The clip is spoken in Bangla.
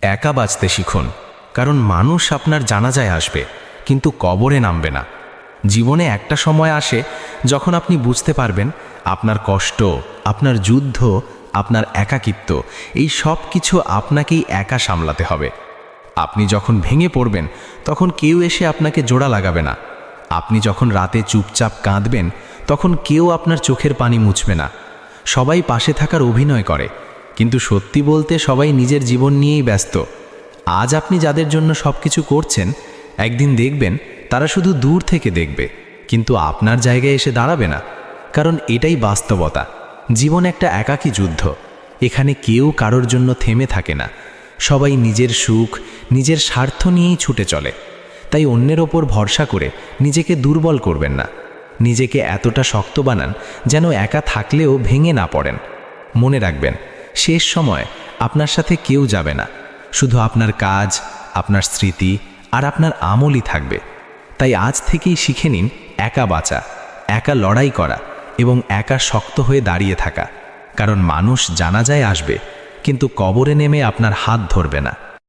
একা বাঁচতে শিখুন, কারণ মানুষ আপনার জানাজায় আসবে কিন্তু কবরে নামবে না। জীবনে একটা সময় আসে যখন আপনি বুঝতে পারবেন আপনার কষ্ট, আপনার যুদ্ধ, আপনার একাকিত্ব, এই সব কিছু আপনাকেই একা সামলাতে হবে। আপনি যখন ভেঙে পড়বেন তখন কেউ এসে আপনাকে জোড়া লাগাবে না। আপনি যখন রাতে চুপচাপ কাঁদবেন তখন কেউ আপনার চোখের পানি মুছবে না। সবাই পাশে থাকার অভিনয় করে, কিন্তু সত্যি বলতে সবাই নিজের জীবন নিয়েই ব্যস্ত। আজ আপনি যাদের জন্য সব কিছু করছেন, একদিন দেখবেন তারা শুধু দূর থেকে দেখবে, কিন্তু আপনার জায়গায় এসে দাঁড়াবে না। কারণ এটাই বাস্তবতা। জীবন একটা একাকী যুদ্ধ। এখানে কেউ কারোর জন্য থেমে থাকে না। সবাই নিজের সুখ, নিজের স্বার্থ নিয়েই ছুটে চলে। তাই অন্যের ওপর ভরসা করে নিজেকে দুর্বল করবেন না। নিজেকে এতটা শক্ত বানান যেন একা থাকলেও ভেঙে না পড়েন। মনে রাখবেন, শেষ সময় আপনার সাথে কেউ যাবে না, শুধু আপনার কাজ, আপনার স্মৃতি আর আপনার আমলই থাকবে। তাই আজ থেকেই শিখে নিন একা বাঁচা, একা লড়াই করা এবং একা শক্ত হয়ে দাঁড়িয়ে থাকা। কারণ মানুষ জানাজায় আসবে, কিন্তু কবরে নেমে আপনার হাত ধরবে না।